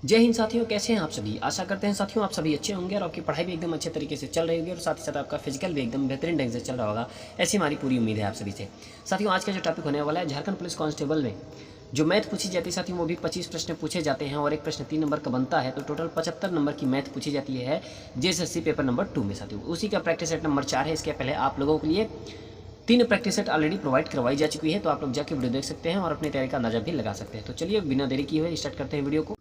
जय हिंद साथियों, कैसे हैं आप सभी। आशा करते हैं साथियों आप सभी अच्छे होंगे और आपकी पढ़ाई भी एकदम अच्छे तरीके से चल रही होगी और साथ ही साथ आपका फिजिकल भी एकदम बेहतरीन ढंग से चल रहा होगा। ऐसी हमारी पूरी उम्मीद है आप सभी से। साथियों आज का जो टॉपिक होने वाला है, झारखंड पुलिस कांस्टेबल में जो मैथ पूछी जाती है साथियों, वो भी 25 प्रश्न पूछे जाते हैं और एक प्रश्न 3 नंबर का बनता है, तो टोटल 75 नंबर की मैथ पूछी जाती है जेएसएससी पेपर नंबर 2 में साथियों। उसी का प्रैक्टिस सेट नंबर 4 है। इसके पहले आप लोगों के लिए 3 प्रैक्टिस सेट ऑलरेडी प्रोवाइड करवाई जा चुकी है, तो आप लोग जाके वीडियो देख सकते हैं और अपनी तैयारी का अंदाजा भी लगा सकते हैं। तो चलिए बिना देरी किए हुए स्टार्ट करते हैं वीडियो को।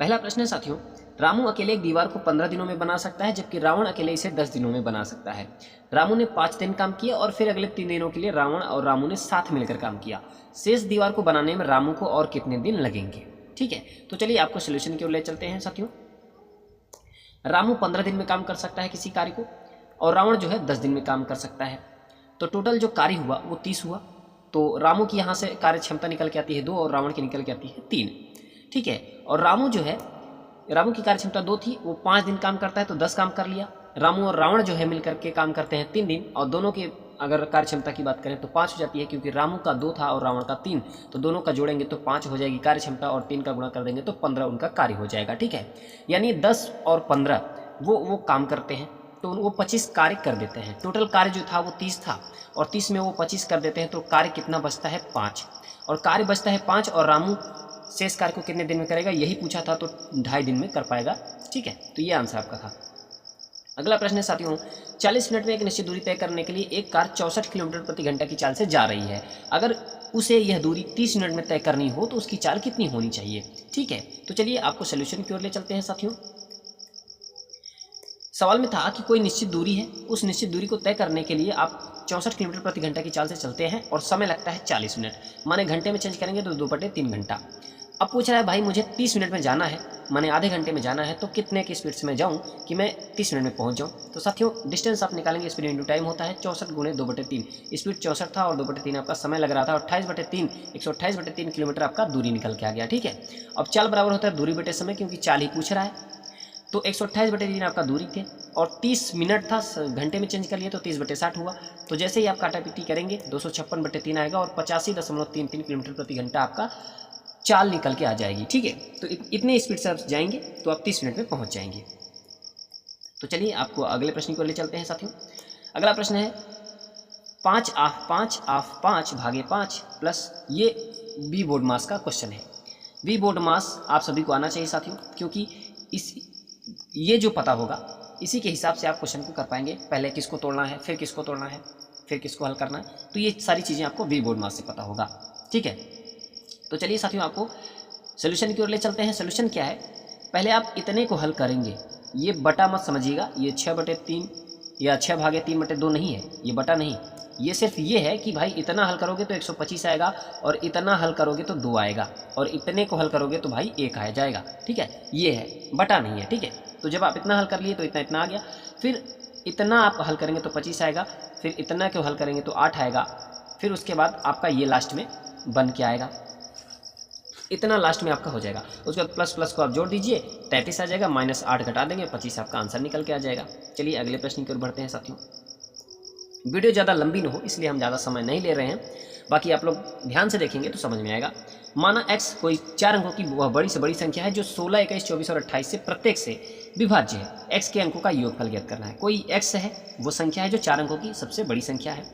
पहला प्रश्न है साथियों, रामू अकेले एक दीवार को 15 दिनों में बना सकता है, जबकि रावण अकेले इसे 10 दिनों में बना सकता है। रामू ने 5 दिन काम किया और फिर अगले 3 दिनों के लिए रावण और रामू ने साथ मिलकर काम किया। शेष दीवार को बनाने में रामू को और कितने दिन लगेंगे। ठीक है, तो चलिए आपको सोल्यूशन की ओर ले चलते हैं साथियों। रामू 15 दिन में काम कर सकता है किसी कार्य को, और रावण जो है 10 दिन में काम कर सकता है। तो टोटल जो कार्य हुआ वो 30 हुआ। तो रामू की यहाँ से कार्य क्षमता निकल के आती है 2 और रावण की निकल के आती है 3। ठीक है, और रामू जो है, रामू की कार्य क्षमता 2 थी, वो 5 दिन काम करता है तो 10 काम कर लिया। रामू और रावण जो है मिलकर के काम करते हैं 3 दिन, और दोनों की अगर कार्य क्षमता की बात करें तो 5 हो जाती है, क्योंकि रामू का 2 था और रावण का 3, तो दोनों का जोड़ेंगे तो 5 हो जाएगी कार्य क्षमता, और 3 का गुणा कर देंगे तो 15 उनका कार्य हो जाएगा। ठीक है, यानी 10 और 15 वो काम करते हैं, तो वो 25 कार्य कर देते हैं। टोटल कार्य जो था वो 30 था और 30 में वो 25 कर देते हैं, तो कार्य कितना बचता है 5, और कार्य बचता है 5, और रामू शेष कार्य को कितने दिन में करेगा यही पूछा था, तो 2.5 दिन में कर पाएगा। ठीक है, तो ये आंसर आपका था। अगला प्रश्न है साथियों, 40 मिनट में एक निश्चित दूरी तय करने के लिए एक कार 64 किलोमीटर प्रति घंटा की चाल से जा रही है। अगर उसे यह दूरी 30 मिनट में तय करनी हो तो उसकी चाल कितनी होनी चाहिए। ठीक है, तो चलिए आपको सोल्यूशन की ओर ले चलते हैं साथियों। सवाल में था कि कोई निश्चित दूरी है, उस निश्चित दूरी को तय करने के लिए आप 64 किलोमीटर प्रति घंटा की चाल से चलते हैं और समय लगता है 40 मिनट, माने घंटे में चेंज करेंगे तो 2/3 घंटा। अब पूछ रहा है भाई मुझे 30 मिनट में जाना है, माने आधे घंटे में जाना है, तो कितने की स्पीड से मैं जाऊं कि मैं 30 मिनट में पहुंच जाऊं। तो साथियों डिस्टेंस आप निकालेंगे, स्पीड इंटू टाइम होता है 64 गुणे 2/3। स्पीड 64 था और 2/3 आपका समय लग रहा था, 28/3 128/3 किलोमीटर आपका दूरी निकल के आ गया। ठीक है, अब चाल बराबर होता है दूरी बटे समय, क्योंकि चाल ही पूछ रहा है, तो 128/3 आपका दूरी थे और 30 मिनट था, घंटे में चेंज कर लिए तो 30/60 हुआ। तो जैसे ही आप काटापीटी करेंगे 256/3 आएगा और 85.33 किलोमीटर प्रति घंटा आपका चाल निकल के आ जाएगी। ठीक है, तो इतने स्पीड से आप जाएंगे तो आप 30 मिनट में पहुंच जाएंगे। तो चलिए आपको अगले प्रश्न को ले चलते हैं साथियों। अगला प्रश्न है 5/5 भागे 5 प्लस, ये बी बोर्ड मास का क्वेश्चन है। बी बोर्ड मास आप सभी को आना चाहिए साथियों, क्योंकि ये जो पता होगा इसी के हिसाब से आप क्वेश्चन को कर पाएंगे। पहले किसको तोड़ना है, फिर किसको तोड़ना है, फिर किसको हल करना है, तो ये सारी चीज़ें आपको बी बोर्ड मास से पता होगा। ठीक है, तो चलिए साथियों आपको सोल्यूशन की ओर ले चलते हैं। सोल्यूशन क्या है, पहले आप इतने को हल करेंगे, ये बटा मत समझिएगा, ये 6/3 या 6/3/2 नहीं है, ये बटा नहीं, ये सिर्फ ये है कि भाई इतना हल करोगे तो 125 आएगा, और इतना हल करोगे तो 2 आएगा, और इतने को हल करोगे तो भाई 1 आ जाएगा। ठीक है, ये है, बटा नहीं है। ठीक है, तो जब आप इतना हल कर लिए तो इतना इतना आ गया, फिर इतना आप हल करेंगे तो 25 आएगा, फिर इतना को हल करेंगे तो 8 आएगा, फिर उसके बाद आपका ये लास्ट में बन के आएगा, इतना लास्ट में आपका हो जाएगा। उसके बाद प्लस प्लस को आप जोड़ दीजिए, 33 आ जाएगा, -8 घटा देंगे, 25 आपका आंसर निकल के आ जाएगा। चलिए अगले प्रश्न की ओर बढ़ते हैं साथियों। वीडियो ज़्यादा लंबी न हो इसलिए हम ज़्यादा समय नहीं ले रहे हैं, बाकी आप लोग ध्यान से देखेंगे तो समझ में आएगा। माना x कोई 4 अंकों की वह बड़ी से बड़ी संख्या है जो 16, 21, 24 और 28 से प्रत्येक से विभाज्य है। x के अंकों का योगफल ज्ञात करना है। कोई x है, वो संख्या है जो 4 अंकों की सबसे बड़ी संख्या है,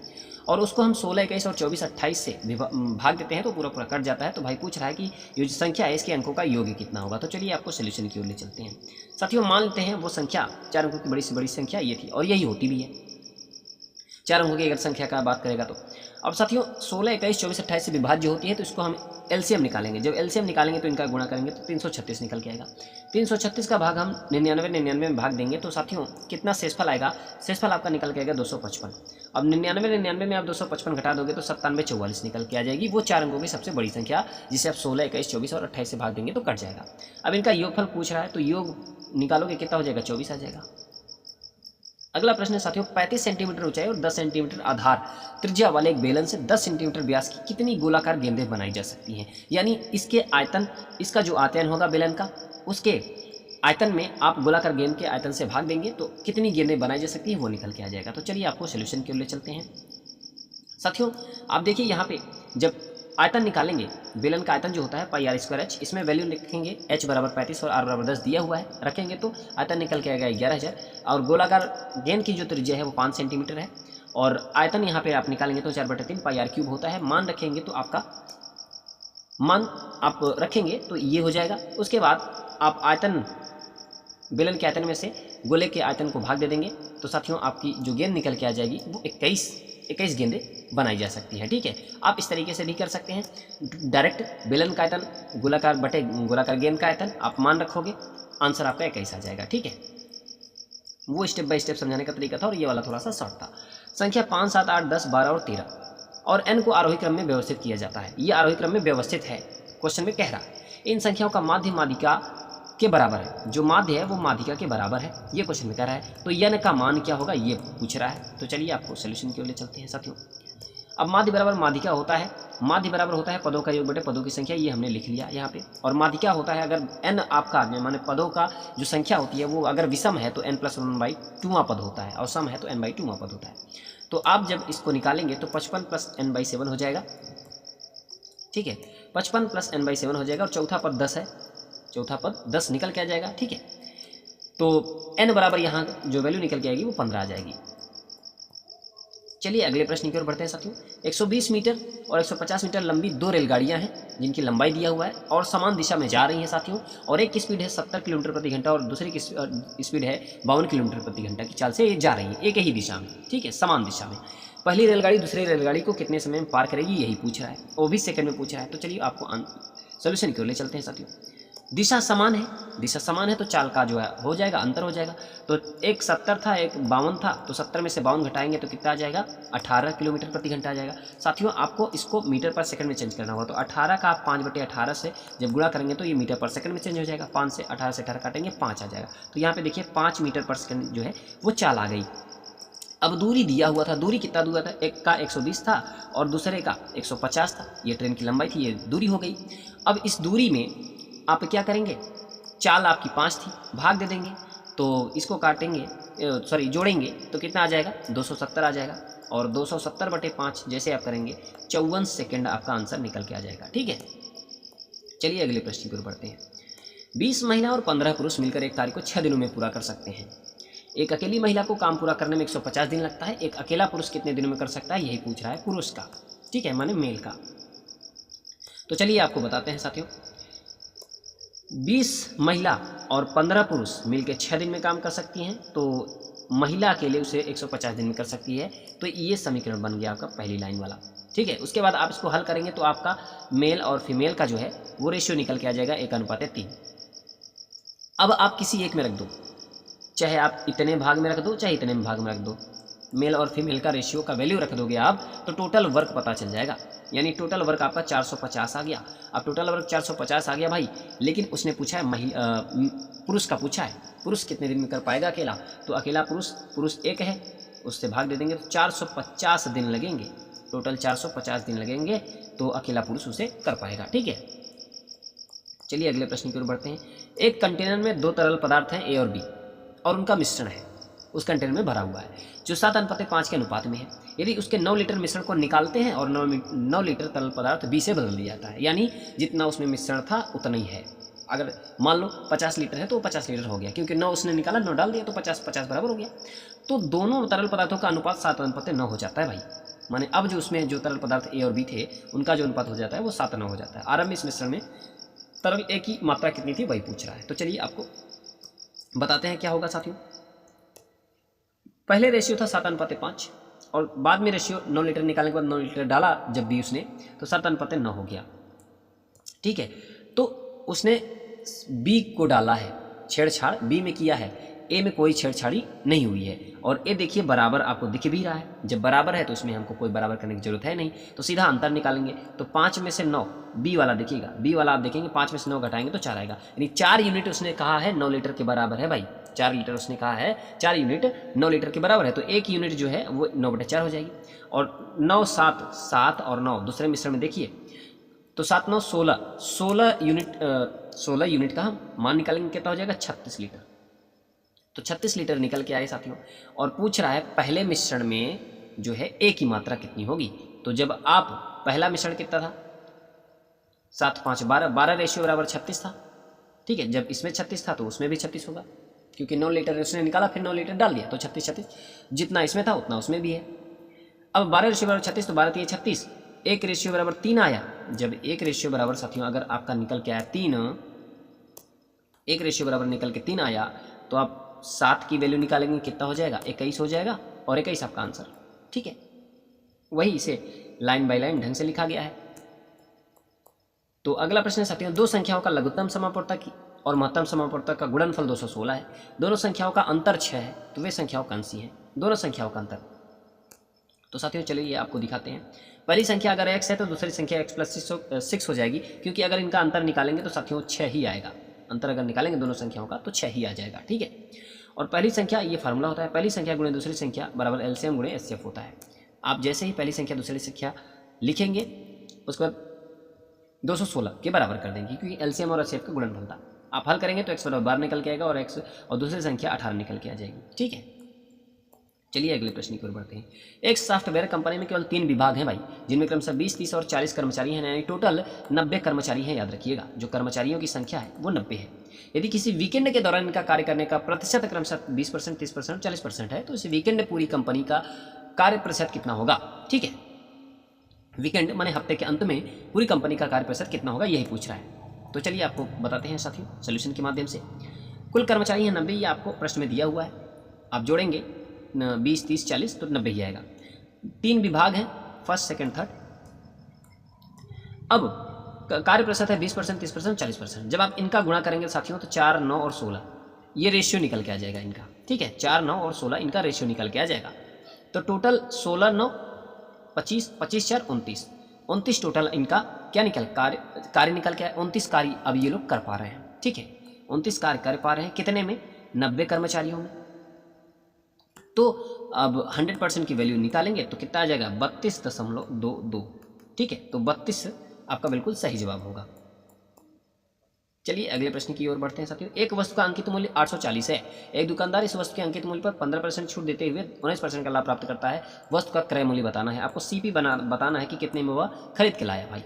और उसको हम 16, 21 और 24, 28 से भाग देते हैं तो पूरा पूरा कट जाता है। तो भाई पूछ रहा है कि ये जो संख्या है इसके अंकों का योग कितना होगा। तो चलिए आपको सोल्यूशन की ओर ले चलते हैं साथियों। मान लेते हैं वो संख्या 4 अंकों की बड़ी से बड़ी संख्या ये थी, और यही होती भी है 4 अंकों की अगर संख्या का बात करेगा तो। अब साथियों 16, 21, 24, 28 से विभाज्य होती है, तो इसको हम एलसीएम निकालेंगे। जब एलसीएम निकालेंगे तो इनका गुणा करेंगे तो 336 निकल के आएगा। 336 का भाग हम 99 में भाग देंगे तो साथियों कितना शेषफल आएगा, शेषफल आपका निकल के आएगा 255। अब 99 में आप 255 घटा दोगे तो 9744 निकल के आ जाएगी, वो 4 अंकों की सबसे बड़ी संख्या जिसे आप 16, 21, 24 और 28 से भाग देंगे तो कट जाएगा। अब इनका योगफल पूछ रहा है, तो योग निकालोगे कितना हो जाएगा, 24 आ जाएगा। अगला प्रश्न है साथियों, 35 सेंटीमीटर ऊंचाई और 10 सेंटीमीटर आधार त्रिज्या वाले एक बेलन से 10 सेंटीमीटर व्यास की कितनी गोलाकार गेंदें बनाई जा सकती हैं। यानी इसके आयतन, इसका जो आयतन होगा बेलन का, उसके आयतन में आप गोलाकार गेंद के आयतन से भाग देंगे तो कितनी गेंदें बनाई जा सकती हैं वो निकल के आ जाएगा। तो चलिए आपको सोल्यूशन की ओर ले चलते हैं साथियों। आप देखिए यहाँ पे जब आयतन निकालेंगे, बेलन का आयतन जो होता है पाई आर स्क्वायर एच, इसमें वैल्यू लिखेंगे एच बराबर 35 और आर बराबर 10 दिया हुआ है, रखेंगे तो आयतन निकल के आएगा 11,000। और गोलाकार गेंद की जो त्रिज्या है वो 5 सेंटीमीटर है, और आयतन यहाँ पे आप निकालेंगे तो 4/3 पाई आर क्यूब होता है। मान रखेंगे तो आपका मान आप रखेंगे तो ये हो जाएगा। उसके बाद आप आयतन, बेलन के आयतन में से गोले के आयतन को भाग दे देंगे, तो साथियों आपकी जो गेंद निकल के आ जाएगी वो 21 गेंदें बनाई जा सकती है। ठीक है, आप इस तरीके से भी कर सकते हैं। डायरेक्ट बेलन का आयतन गोलाकार बटे गोलाकार गेंद का आयतन आप मान रखोगे, आंसर आपका 21 आ जाएगा। ठीक है, वो स्टेप बाय स्टेप समझाने का तरीका था, और ये वाला थोड़ा सा शॉर्ट था। संख्या 5, 7, 8, 10, 12 और 13 और n को आरोही क्रम में व्यवस्थित किया जाता है। ये आरोही क्रम में व्यवस्थित है, क्वेश्चन में कह रहा है। इन संख्याओं का माध्य माध्यिका के बराबर है, जो माध्य है वो माध्यिका के बराबर है, ये क्वेश्चन में कह रहा है। तो n का मान क्या होगा ये पूछ रहा है। तो चलिए आपको सोल्यूशन की ओर ले चलते हैं साथियों। अब माध्य बराबर माध्यिका होता है, माध्य बराबर होता है पदों का योग बटे पदों की संख्या, ये हमने लिख लिया यहाँ पे। और माध्यिका होता है अगर n आपका माने पदों का जो संख्या होती है वो अगर विषम है तो n+1/2वां पद होता है, और सम है तो n/2वां पद होता है। तो आप जब इसको निकालेंगे तो 55 + n/7 हो जाएगा। ठीक है, 55 + n/7 हो जाएगा, और चौथा पद 10 है, चौथा पद 10 निकल के आ जाएगा। ठीक है, तो n बराबर यहाँ जो वैल्यू निकल के आएगी वो 15 आ जाएगी। चलिए अगले प्रश्न की ओर बढ़ते हैं साथियों। 120 मीटर और 150 मीटर लंबी 2 रेलगाड़ियां हैं जिनकी लंबाई दिया हुआ है और समान दिशा में जा रही हैं साथियों, और एक की स्पीड है 70 किलोमीटर प्रति घंटा और दूसरी की स्पीड है 52 किलोमीटर प्रति घंटा की चाल से ये जा रही है एक ही दिशा में। ठीक है, समान दिशा में। पहली रेलगाड़ी दूसरी रेलगाड़ी को कितने समय में पार करेगी, यही पूछ रहा है, वो भी सेकंड में पूछ रहा है। तो चलिए आपको सोल्यूशन की ओर ले चलते हैं साथियों। दिशा समान है, दिशा समान है तो चाल का जो है हो जाएगा, अंतर हो जाएगा। तो एक 70 था एक 52 था, तो 70 में से 52 घटाएंगे तो कितना आ जाएगा, 18 किलोमीटर प्रति घंटा आ जाएगा। साथियों आपको इसको मीटर पर सेकंड में चेंज करना होगा, तो 18 का आप 5/18 से जब गुणा करेंगे तो ये मीटर पर सेकंड में चेंज हो जाएगा। 5 से 18 से 18 काटेंगे 5 आ जाएगा। तो यहाँ पे देखिए 5 मीटर पर सेकंड जो है वो चाल आ गई। अब दूरी दिया हुआ था, दूरी कितना दूर था, एक का 120 था और दूसरे का 150 था, ये ट्रेन की लंबाई थी, ये दूरी हो गई। अब इस दूरी में आप क्या करेंगे, चाल आपकी 5 थी, भाग दे देंगे, तो इसको काटेंगे सॉरी जोड़ेंगे तो कितना आ जाएगा, 270 आ जाएगा। और 270/5 जैसे आप करेंगे 54 सेकेंड आपका आंसर निकल के आ जाएगा। ठीक है, चलिए अगले प्रश्न की ओर बढ़ते हैं। 20 महिला और 15 पुरुष मिलकर एक कार्य को 6 दिनों में पूरा कर सकते हैं। एक अकेली महिला को काम पूरा करने में 150 दिन लगता है, एक अकेला पुरुष कितने दिनों में कर सकता है, यही पूछ रहा है पुरुष का। ठीक है, माने मेल का। तो चलिए आपको बताते हैं साथियों। 20 महिला और 15 पुरुष मिलकर 6 दिन में काम कर सकती हैं, तो महिला अकेले उसे 150 दिन में कर सकती है। तो ये समीकरण बन गया आपका पहली लाइन वाला। ठीक है, उसके बाद आप इसको हल करेंगे तो आपका मेल और फीमेल का जो है वो रेशियो निकल के आ जाएगा 1:3। अब आप किसी एक में रख दो, चाहे आप इतने भाग में रख दो चाहे इतने भाग में रख दो, मेल और फीमेल का रेशियो का वैल्यू रख दोगे आप तो टोटल वर्क पता चल जाएगा। यानी टोटल वर्क आपका 450 आ गया। अब टोटल वर्क 450 आ गया भाई, लेकिन उसने पूछा है पुरुष का पूछा है, पुरुष कितने दिन में कर पाएगा अकेला, तो अकेला पुरुष एक है, उससे भाग दे देंगे तो 450 दिन लगेंगे, टोटल 450 दिन लगेंगे तो अकेला पुरुष उसे कर पाएगा। ठीक है, चलिए अगले प्रश्न की ओर बढ़ते हैं। एक कंटेनर में 2 तरल पदार्थ हैं, ए और बी, और उनका मिश्रण है उस कंटेनर में भरा हुआ है जो 7:5 के अनुपात में है। यदि उसके 9 लीटर मिश्रण को निकालते हैं और 9 लीटर तरल पदार्थ बी से बदल दिया जाता है, यानी जितना उसमें मिश्रण था उतना ही है। अगर मान लो 50 लीटर है तो 50 लीटर हो गया, क्योंकि 9 उसने निकाला 9 डाल दिया तो 50 बराबर हो गया। तो दोनों तरल पदार्थों का अनुपात 7:9 हो जाता है भाई। माने अब जो उसमें जो तरल पदार्थ ए और बी थे उनका जो अनुपात हो जाता है वो 7:9 हो जाता है। आरंभ में इस मिश्रण में तरल ए की मात्रा कितनी थी वही पूछ रहा है। तो चलिए आपको बताते हैं क्या होगा साथियों। पहले रेशियो था 7:5 और बाद में रेशियो 9 लीटर निकालने के बाद 9 लीटर डाला जब भी उसने तो 7:9 हो गया। ठीक है, तो उसने बी को डाला है, छेड़छाड़ बी में किया है, ए में कोई छेड़छाड़ी नहीं हुई है। और ए देखिए बराबर आपको दिख भी रहा है, जब बराबर है तो इसमें हमको कोई बराबर करने की जरूरत है नहीं, तो सीधा अंतर निकालेंगे। तो 5 में से 9 बी वाला देखिएगा, बी वाला आप देखेंगे 5 में से 9 घटाएंगे तो 4 आएगा, यानी 4 यूनिट उसने कहा है 9 लीटर के बराबर है भाई। 4 लीटर उसने कहा है, 4 यूनिट 9 लीटर के बराबर है, तो 1 यूनिट जो है वो 9/4 हो जाएगी। और 9 7 और 9 दूसरे मिश्रण में देखिए तो 7 9 16 यूनिट का हम मान निकालेंगे, कितना हो जाएगा 36 लीटर। तो 36 लीटर निकल के आए साथियों। और पूछ रहा है पहले मिश्रण में जो है ए की मात्रा कितनी होगी। तो जब आप पहला मिश्रण कितना था 7 5 12, 12 रेशियो बराबर 36 था। ठीक है, जब इसमें 36 था तो उसमें भी 36 होगा, क्योंकि 9 लीटर उसने निकाला फिर 9 लीटर डाल दिया, तो 36 36 जितना इसमें था उतना उसमें भी है। अब 12 रेशियो बराबर 36, तो 12 3 36, 1 रेशियो बराबर 3 आया। जब 1 रेशियो बराबर साथियों अगर आपका निकल के आया 3, 1 रेशियो बराबर निकल के 3 आया, तो आप 7 की वैल्यू निकालेंगे, कितना हो जाएगा? 21 हो जाएगा, और 21 आपका आंसर। ठीक है, वही इसे लाइन बाय लाइन ढंग से लिखा गया है। तो अगला प्रश्न है साथियों, दो संख्याओं का लघुत्तम समापवर्तक और महत्तम समापवर्तक का गुणनफल 216 है, दोनों संख्याओं का अंतर 6 है, तो वे संख्याओं कौन सी हैं? दोनों संख्याओं का अंतर, तो साथियों चलिए ये आपको दिखाते हैं। पहली संख्या अगर x है तो दूसरी संख्या x + 6 हो जाएगी, क्योंकि अगर इनका अंतर निकालेंगे तो साथियों 6 ही आएगा। अंतर अगर निकालेंगे दोनों संख्याओं का तो 6 ही आ जाएगा। ठीक है, और पहली संख्या, ये फार्मूला होता है, पहली संख्या गुणे दूसरी संख्या बराबर एलसीएम गुणे एचसीएफ होता है। आप जैसे ही पहली संख्या दूसरी संख्या लिखेंगे उसके बाद 216 के बराबर कर देंगे, क्योंकि एलसीएम और एचसीएफ का गुणनफल था। आप हल करेंगे तो x बराबर 12 निकल के आएगा, और x और दूसरी संख्या 18 निकल के आ जाएगी। ठीक है, चलिए अगले प्रश्न की ओर बढ़ते हैं। एक सॉफ्टवेयर कंपनी में केवल 3 विभाग हैं भाई, जिनमें क्रमशः 20, 30 और 40 कर्मचारी हैं, यानी टोटल 90 कर्मचारी हैं। याद रखिएगा, जो कर्मचारियों की संख्या है वो 90 है। यदि किसी वीकेंड के दौरान इनका कार्य करने का प्रतिशत क्रमशः 20%, 30% और 40% है, तो इस वीकेंड पूरी कंपनी का कार्य प्रतिशत कितना होगा? ठीक है, वीकेंड माने हफ्ते के अंत में पूरी कंपनी का कार्य प्रतिशत कितना होगा, यही पूछ रहा है। तो चलिए आपको बताते हैं साथियों सोल्यूशन के माध्यम से। कुल कर्मचारी हैं 90, ये आपको प्रश्न में दिया हुआ है। आप जोड़ेंगे 20, 30, 40 तो 90 ही आएगा। 3 विभाग हैं, फर्स्ट, सेकंड, थर्ड। अब कार्य प्रतिशत है 20%, 30%, 40%। जब आप इनका गुणा करेंगे साथियों तो 4, 9 और 16 ये रेशियो निकल के आ जाएगा इनका। ठीक है, 4, 9 और 16 इनका रेशियो निकल के आ जाएगा। तो टोटल 16, 9, 25, 25, 4, 29, 29 टोटल इनका क्या निकल कार्य निकल के आया। 29 कार्य अब ये लोग कर पा रहे हैं। ठीक है, 29 कार्य कर पा रहे हैं, कितने में? 90 कर्मचारियों में। तो अब 100% की वैल्यू निकालेंगे तो कितना आ जाएगा? 32.22। ठीक है, तो 32 आपका बिल्कुल सही जवाब होगा। चलिए अगले प्रश्न की ओर बढ़ते हैं साथियों। एक वस्तु का अंकित मूल्य 840 है। एक दुकानदार इस वस्तु के अंकित मूल्य पर 15% छूट देते हुए 19% का लाभ प्राप्त करता है। वस्तु का क्रय मूल्य बताना है। आपको सीपी बताना है कि कितने में वह खरीद के लाया भाई,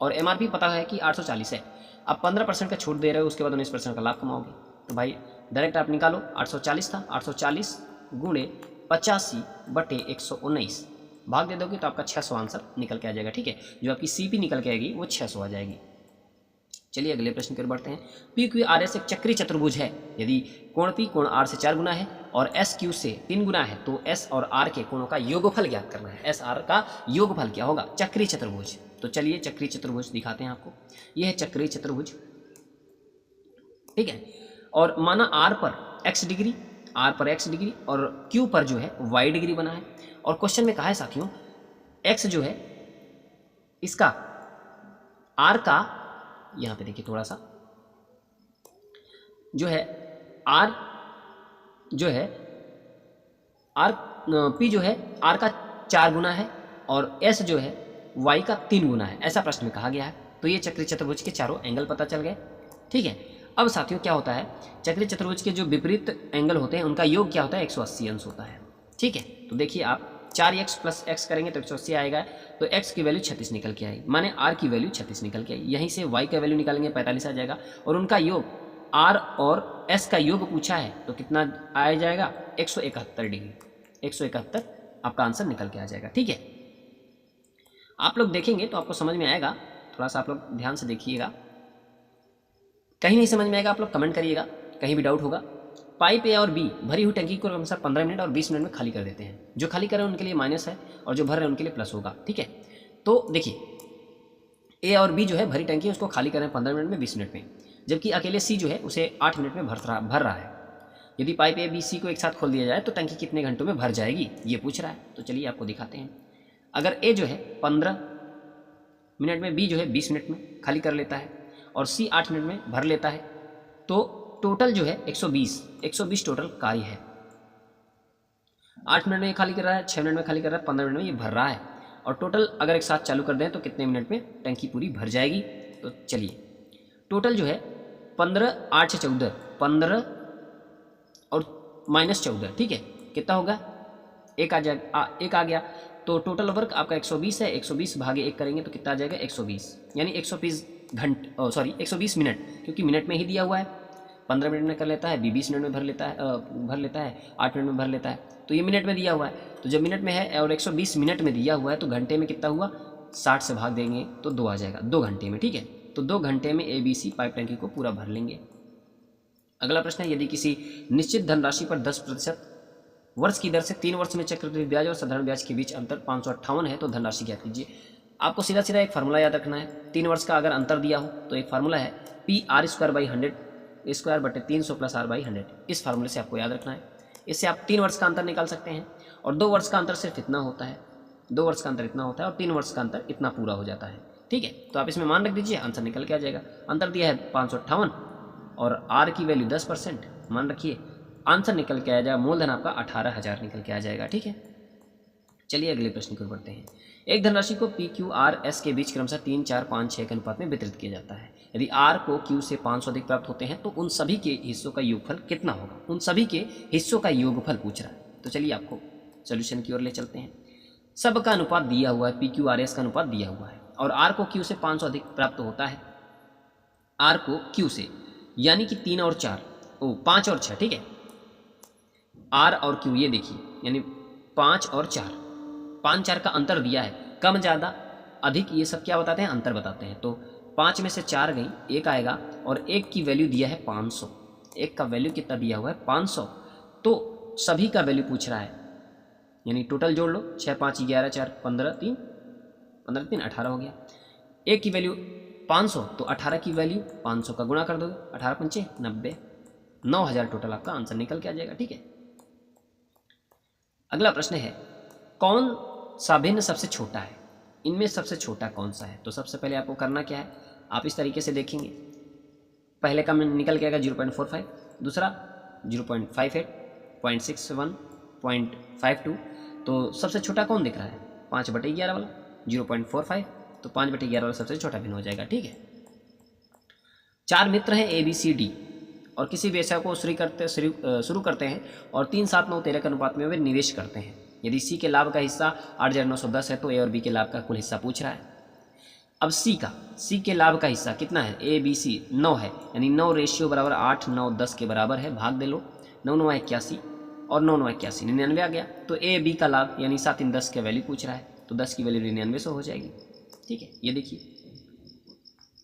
और एमआरपी पता है कि 840 है। आप 15% का छूट दे रहे हो, उसके बाद 19% का लाभ कमाओगे। तो भाई डायरेक्ट आप निकालो, 840 था, 840 गुणे 85/119 भाग दे दोगे तो आपका 600 आंसर निकल के आ जाएगा। ठीक है, जो आपकी सीपी निकल के आएगी वो 600 आ जाएगी। चलिए अगले प्रश्न की ओर बढ़ते हैं। पी क्यू आर एस एक चक्री चतुर्भुज है। यदि कोण पी कोण आर से 4 गुना है और एस क्यू से 3 गुना है, तो एस और आर के कोणों का योगफल ज्ञात करना है। एस आर का योगफल क्या होगा? चक्री चतुर्भुज। तो चलिए चक्री चतुर्भुज दिखाते हैं आपको। यह है चक्री चतुर्भुज। ठीक है, और माना आर पर x डिग्री, आर पर x डिग्री और क्यू पर जो है y डिग्री बना है। और क्वेश्चन में कहा है साथियों x जो है इसका r का, यहाँ पे देखिए थोड़ा सा, जो है r जो है r p जो है r का 4 गुना है और s जो है y का 3 गुना है, ऐसा प्रश्न में कहा गया है। तो ये चक्री चतुर्भुज के चारों एंगल पता चल गए। ठीक है, अब साथियों क्या होता है, चक्री चतुर्भुज के जो विपरीत एंगल होते हैं उनका योग क्या होता है? 180 अंश होता है। ठीक है, तो देखिए आप 4x + x करेंगे तो 180 आएगा, तो x की वैल्यू 36 निकल के आएगी, माने r की वैल्यू 36 निकल के आएगी। यहीं से y का वैल्यू निकालेंगे 45 आ जाएगा, और उनका योग r और s का योग पूछा है तो कितना आ जाएगा? 171 डिग्री, 171 आपका आंसर निकल के आ जाएगा। ठीक है, आप लोग देखेंगे तो आपको समझ में आएगा, थोड़ा सा आप लोग ध्यान से देखिएगा। कहीं नहीं समझ में आएगा आप लोग कमेंट करिएगा, कहीं भी डाउट होगा। पाइप ए और बी भरी हुई टंकी को क्रमशः 15 मिनट और 20 मिनट में खाली कर देते हैं। जो खाली कर रहे हैं उनके लिए माइनस है और जो भर रहे हैं उनके लिए प्लस होगा। ठीक है, तो देखिए ए और बी जो है भरी टंकी उसको खाली कर रहे हैं 15 मिनट में, 20 मिनट में, जबकि अकेले सी जो है उसे 8 मिनट में भर रहा है। यदि पाइप ए बी सी को एक साथ खोल दिया जाए तो टंकी कितने घंटों में भर जाएगी, ये पूछ रहा है। तो चलिए आपको दिखाते हैं। अगर ए जो है 15 मिनट में, बी जो है 20 मिनट में खाली कर लेता है और सी 8 मिनट में भर लेता है, तो टोटल जो है 120 टोटल कार्य है। 8 मिनट में ये खाली कर रहा है, 6 मिनट में खाली कर रहा है, 15 मिनट में ये भर रहा है, और टोटल अगर एक साथ चालू कर दें तो कितने मिनट में टंकी पूरी भर जाएगी। तो चलिए टोटल जो है 15, 8 से 14, 15 और -14, ठीक है, कितना होगा? एक आ गया। तो टोटल वर्क आपका 120 है, 120 भागे 1 करेंगे तो कितना आ जाएगा? 120, यानी 120 मिनट, क्योंकि मिनट में ही दिया हुआ है। 15 मिनट में कर लेता है, 20 मिनट में भर लेता है 8 मिनट में भर लेता है, तो ये मिनट में दिया हुआ है। तो जब मिनट में है और 120 मिनट में दिया हुआ है तो घंटे में कितना हुआ, 60 से भाग देंगे तो 2 आ जाएगा, 2 घंटे में। ठीक है, तो 2 घंटे में ABC पाइप टंकी को पूरा भर लेंगे। अगला प्रश्न है, यदि किसी निश्चित धनराशि पर 10% वर्ष की दर से 3 वर्ष में चक्रवृद्धि ब्याज और साधारण ब्याज के बीच अंतर 558 है, तो धनराशि ज्ञात कीजिए। आपको सीधा सीधा एक फार्मूला याद रखना है। 3 वर्ष का अगर अंतर दिया हो तो एक फार्मूला है PR²/100 स्क्वायर बटे 300 प्लस R/100। इस फार्मूले से आपको याद रखना है। इससे आप 3 वर्ष का अंतर निकाल सकते हैं, और 2 वर्ष का अंतर सिर्फ इतना होता है, 2 वर्ष का अंतर इतना होता है, और 3 वर्ष का अंतर इतना पूरा हो जाता है। ठीक है, तो आप इसमें मान रख दीजिए, आंसर निकल के आ जाएगा। अंतर दिया है 558 और R की वैल्यू 10%, मान रखिए, आंसर निकल के आ जाएगा, मूलधन आपका 18,000 निकल के आ जाएगा। ठीक है, चलिए अगले प्रश्न की ओर बढ़ते हैं। एक धनराशि को PQRS के बीच क्रमशः 3, 4, 5, 6 के अनुपात में वितरित किया जाता है। यदि R को Q से 500 अधिक प्राप्त होते हैं तो उन सभी के हिस्सों का योगफल कितना होगा। उन सभी के हिस्सों का योगफल पूछ रहा है, तो चलिए आपको सोल्यूशन की ओर ले चलते हैं। सबका अनुपात दिया हुआ है, PQRS का अनुपात दिया हुआ है, और R को Q से 500 अधिक प्राप्त होता है। R को Q से, यानी कि 3 और 4, 5 और 6। ठीक है, R और Q ये देखिए, यानी 5 और 4, 5, 4 का अंतर दिया है, कम ज़्यादा अधिक ये सब क्या बताते हैं, अंतर बताते हैं। तो 5 में से 4 गई, 1 आएगा, और 1 की वैल्यू दिया है 500। 1 का वैल्यू कितना दिया हुआ है, 500। तो सभी का वैल्यू पूछ रहा है, यानी टोटल जोड़ लो, 6, 5, 11, 4, 15, 3, 18 हो गया। 1 की वैल्यू 500, तो 18 की वैल्यू 500 का गुणा कर दोगे, 18 पंचे 90, 9,000 टोटल आपका आंसर निकल के आ जाएगा। ठीक है, अगला प्रश्न है, कौन सा भिन्न सबसे छोटा है, इनमें सबसे छोटा कौन सा है। तो सबसे पहले आपको करना क्या है, आप इस तरीके से देखेंगे, पहले का में निकल के आएगा 0.45, दूसरा 0.58, 0.61, 0.52, तो सबसे छोटा कौन दिख रहा है, 5/11 वाला 0.45, तो 5/11 वाला सबसे छोटा भिन्न हो जाएगा। ठीक है, 4 मित्र हैं ABCD और किसी व्यवसाय को शुरू करते हैं और 3, 7, 9, 13 के अनुपात में वे निवेश करते हैं। यदि C के लाभ का हिस्सा 8,910 है तो A और B के लाभ का कुल हिस्सा पूछ रहा है। अब C के लाभ का हिस्सा कितना है, ABC 9 है, यानी 9 रेशियो बराबर 8, 9, 10 के बराबर है, भाग दे लो, 9, 9, 81 और 9, 9, 81, 99 आ गया। तो A B का लाभ यानी 7, 3, 10 का वैल्यू पूछ रहा है, तो 10 की वैल्यू 99 हो जाएगी। ठीक है, ये देखिए,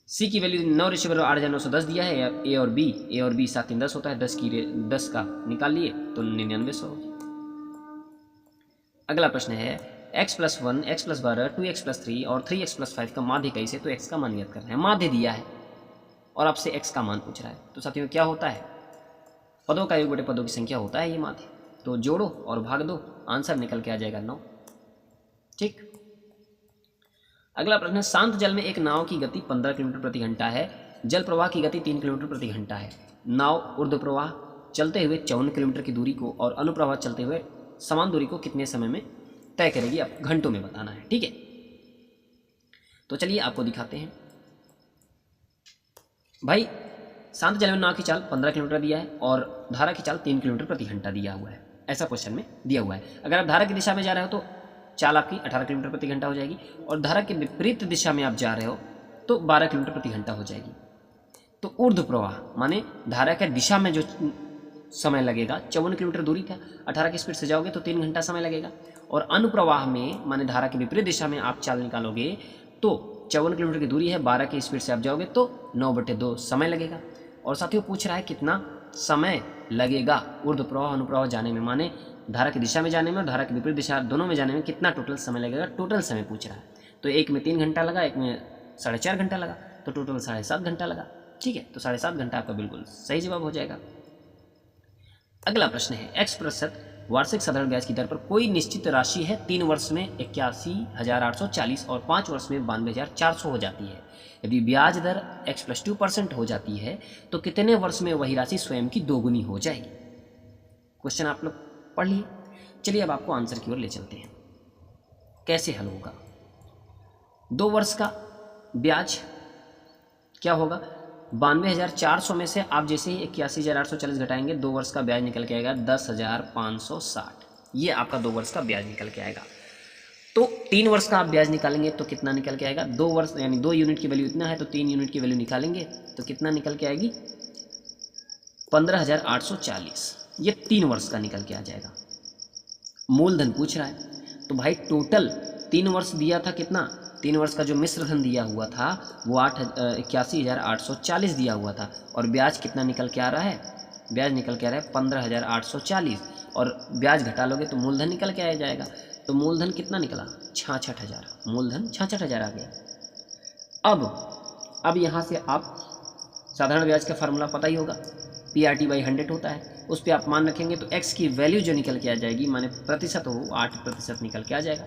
C की वैल्यू 9 रेशियो बराबर 8,910 दिया है, A और B 7, 3, 10 होता है, 10 का निकाल लिए तो 99 हो गया। अगला प्रश्न है, x+1, x+12, 2x+3 और 3x+5 का माध्य कैसे, तो x का मान ज्ञात करना है। माध्य दिया है और आपसे x का मान पूछ रहा है, तो साथियों क्या होता है, पदों का योग बटे पदों की संख्या होता है ये माध्य, तो जोड़ो और भाग दो, आंसर निकल के आ जाएगा 9। ठीक, अगला प्रश्न है, शांत जल में एक नाव की गति 15 किलोमीटर प्रति घंटा है, जल प्रवाह की गति 3 किलोमीटर प्रति घंटा है। नाव ऊर्ध्व प्रवाह चलते हुए 54 किलोमीटर की दूरी को और अनुप्रवाह चलते हुए समान दूरी को कितने समय में तय करेगी, आप घंटों में बताना है। ठीक है, तो चलिए आपको दिखाते हैं। भाई शांत जल में नाव की चाल 15 किलोमीटर दिया है और धारा की चाल 3 किलोमीटर प्रति घंटा दिया हुआ है, ऐसा क्वेश्चन में दिया हुआ है। अगर आप धारा की दिशा में जा रहे हो तो चाल आपकी 18 किलोमीटर प्रति घंटा हो जाएगी, और धारा के विपरीत दिशा में आप जा रहे हो तो 12 किलोमीटर प्रति घंटा हो जाएगी। तो ऊर्ध्व प्रवाह माने धारा के दिशा में जो समय लगेगा, 54 किलोमीटर दूरी था, 18 की स्पीड से जाओगे तो 3 घंटा समय लगेगा, और अनुप्रवाह में माने धारा के विपरीत दिशा में आप चाल निकालोगे तो 54 किलोमीटर की दूरी है, 12 की स्पीड से आप जाओगे तो 9/2 समय लगेगा। और साथियों पूछ रहा है कितना समय लगेगा ऊर्ध्व प्रवाह अनुप्रवाह जाने में, माने धारा की दिशा में जाने में और धारा के विपरीत दिशा दोनों में जाने में कितना टोटल समय लगेगा, टोटल समय पूछ रहा है। तो एक में 3 घंटा लगा, एक में 4.5 घंटा लगा, तो टोटल 7.5 घंटा लगा। ठीक है, तो 7.5 घंटा आपका बिल्कुल सही जवाब हो जाएगा। अगला प्रश्न है, x% वार्षिक साधारण ब्याज की दर पर कोई निश्चित राशि है, 3 वर्ष में 81,840 और 5 वर्ष में 92,400 हो जाती है। यदि ब्याज दर x+2% हो जाती है तो कितने वर्ष में वही राशि स्वयं की दोगुनी हो जाएगी। क्वेश्चन आप लोग पढ़ लिए, चलिए अब आपको आंसर की ओर ले चलते हैं, कैसे हल होगा। 2 वर्ष का ब्याज क्या होगा, 92,400 में से आप जैसे ही 81,840 घटाएंगे, 2 वर्ष का ब्याज निकल के आएगा 10,560। ये आपका 2 वर्ष का ब्याज निकल के आएगा। तो 3 वर्ष का आप ब्याज निकालेंगे तो कितना निकल के आएगा, 2 वर्ष यानी 2 यूनिट की वैल्यू इतना है तो 3 यूनिट की वैल्यू निकालेंगे तो कितना निकल के आएगी 15,840। ये 3 वर्ष का निकल के आ जाएगा। मूलधन पूछ रहा है तो भाई टोटल 3 वर्ष दिया था कितना, 3 वर्ष का जो मिश्र धन दिया हुआ था वो 81,840 दिया हुआ था और ब्याज कितना निकल के आ रहा है, ब्याज निकल के आ रहा है 15,840 और ब्याज घटा लोगे तो मूलधन निकल के आ जाएगा। तो मूलधन कितना निकला 66,000, मूलधन 66,000 आ गया। अब यहाँ से आप साधारण ब्याज का फार्मूला पता ही होगा, PRT/100 होता है, उस पर आप मान रखेंगे तो x की वैल्यू जो निकल के आ जाएगी माने प्रतिशत हो 8% निकल के आ जाएगा।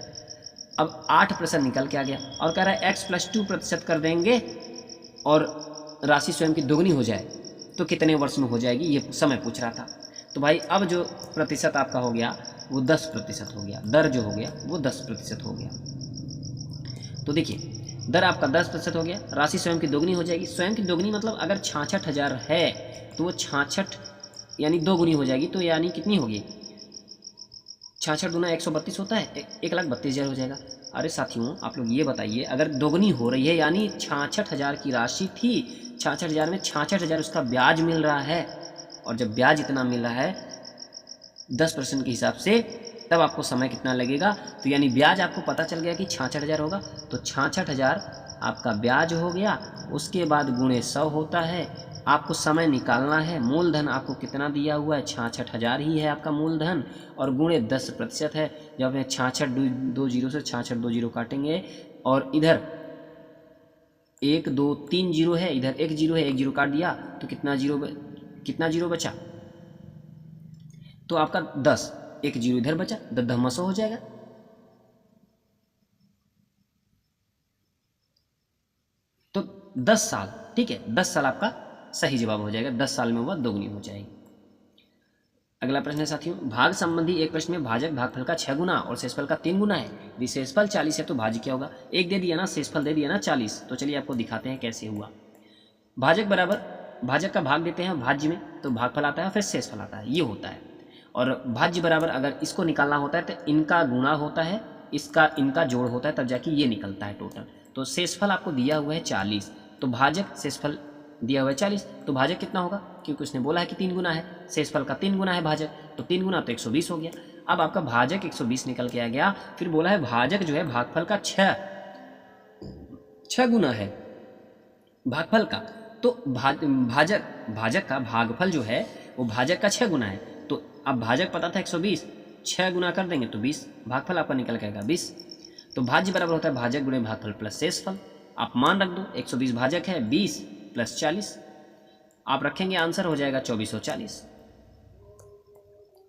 अब 8% निकल के आ गया और कह रहा है x + 2% कर देंगे और राशि स्वयं की दोगुनी हो जाए तो कितने वर्ष में हो जाएगी, ये समय पूछ रहा था। तो भाई अब जो प्रतिशत आपका हो गया वो 10% हो गया, दर जो हो गया वो 10% हो गया। तो देखिए दर आपका 10% हो गया, राशि स्वयं की दोगुनी हो जाएगी। स्वयं की दोगुनी मतलब अगर 66,000 है तो वो 66 यानी 2 गुनी हो जाएगी, तो यानी कितनी होगी 66 गुना 132 होता है, 1,32,000 हो जाएगा। अरे साथियों आप लोग ये बताइए अगर दोगुनी हो रही है यानी 66,000 की राशि थी, 66,000 में 66,000 उसका ब्याज मिल रहा है और जब ब्याज इतना मिल रहा है 10% के हिसाब से तब आपको समय कितना लगेगा, तो यानी ब्याज आपको पता चल गया कि 66,000 होगा तो 66,000 आपका ब्याज हो गया, उसके बाद गुणे 100 होता है, आपको समय निकालना है। मूलधन आपको कितना दिया हुआ है 66,000 ही है आपका मूलधन और गुणे 10% है। जब हमें 66 दो जीरो से 66 2 जीरो काटेंगे और इधर 1 2 3 जीरो है, इधर 1 जीरो है, 1 जीरो काट दिया तो कितना जीरो बचा, तो आपका 10, 1 जीरो इधर बचा, 10 हो जाएगा। तो 10 साल, ठीक है 10 साल आपका सही जवाब हो जाएगा, 10 साल में वह दोगुनी हो जाएगी। अगला प्रश्न है साथियों, भाग संबंधी एक प्रश्न में भाजक भागफल का 6 गुना और शेषफल का 3 गुना है। यदि शेषफल 40 है तो भाज्य क्या होगा, एक दे दिया ना, शेषफल दे दिया ना 40, तो चलिए आपको दिखाते हैं कैसे हुआ। भाजक बराबर भाजक का भाग देते हैं भाज्य में तो भागफल आता है फिर शेषफल आता है, ये होता है। और भाज्य बराबर अगर इसको निकालना होता है तो इनका गुणा होता है, इनका जोड़ होता है, तब जाके ये निकलता है टोटल। तो शेषफल आपको दिया हुआ है 40, तो भाजक शेषफल दिया हुआ है 40, तो भाजक कितना होगा, क्योंकि उसने बोला है कि 3 गुना है, शेषफल का 3 गुना है भाजक, तो 3 गुना तो 120 हो गया। अब आपका भाजक 120 निकल के आ गया, फिर बोला है भाजक जो है भागफल का 6 गुना है भागफल का, तो भाजक का भागफल जो है वो भाजक का 6 गुना है। तो अब भाजक पता था 120, 6 गुना कर देंगे तो 20, भागफल आपका निकल के आएगा 20। तो भाज्य बराबर होता है भाजक गुणे भागफल प्लस शेषफल। आप मान रख दो 120 भाजक है, 20 + 40 आप रखेंगे, आंसर हो जाएगा 2440।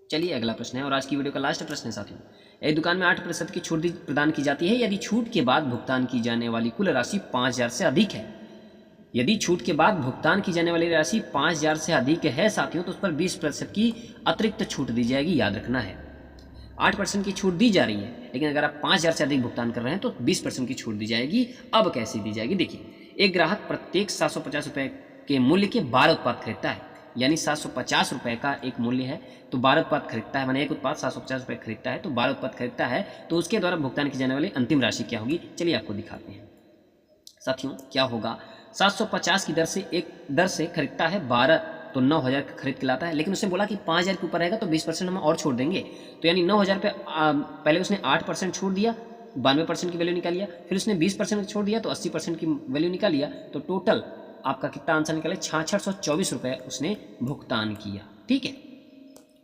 चलिए अगला प्रश्न है और आज की वीडियो का लास्ट प्रश्न है साथियों, एक दुकान में 8% की छूट प्रदान की जाती है यदि छूट के बाद भुगतान की जाने वाली कुल राशि 5,000 से अधिक है। यदि छूट के बाद भुगतान की जाने वाली राशि 5,000 से अधिक है साथियों तो उस पर 20% की अतिरिक्त छूट दी जाएगी, याद रखना है। 8% की छूट दी जा रही है लेकिन अगर आप 5,000 से अधिक भुगतान कर रहे हैं तो 20% की छूट दी जाएगी। अब कैसे दी जाएगी, देखिए एक ग्राहक प्रत्येक 750 रुपये के मूल्य के 12 उत्पाद खरीदता है, यानी 750 रुपये का एक मूल्य है तो 12 उत्पाद खरीदता है, माने एक उत्पाद 750 रुपये खरीदता है तो 12 उत्पाद खरीदता है, तो उसके द्वारा भुगतान की जाने वाली अंतिम राशि क्या होगी, चलिए आपको दिखाते हैं। साथियों क्या होगा, 750 की दर से खरीदता है 12 तो 9,000 का खरीद के लाता है, लेकिन उसने बोला कि 5,000 के ऊपर रहेगा तो 20% हम और छोड़ देंगे, तो यानी 9,000 पे पहले उसने 8% छूट दिया, 92% की वैल्यू निकाल लिया, फिर उसने 20% छोड़ दिया तो 80% की वैल्यू निकाल लिया, तो टोटल आपका कितना आंसर निकले 6624 रुपये उसने भुगतान किया। ठीक है,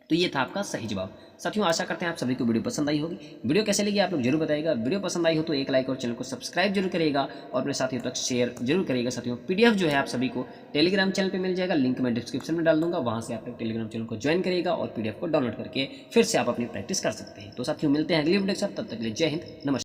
तो ये था आपका सही जवाब। साथियों आशा करते हैं आप सभी को वीडियो पसंद आई होगी। वीडियो कैसे लगी आप लोग जरूर बताइएगा, वीडियो पसंद आई हो तो एक लाइक और चैनल को सब्सक्राइब जरूर करिएगा और अपने साथियों तक शेयर जरूर करिएगा। साथियों PDF जो है आप सभी को टेलीग्राम चैनल पे मिल जाएगा, लिंक मैं डिस्क्रिप्शन में डाल दूंगा, वहाँ से आप लोग टेलीग्राम चैनल को ज्वाइन करिएगा और PDF को डाउनलोड करके फिर से आप अपनी प्रैक्टिस कर सकते हैं। तो साथियों मिलते हैं अगली वीडियो के साथ, तब तक के लिए जय हिंद, नमस्कार।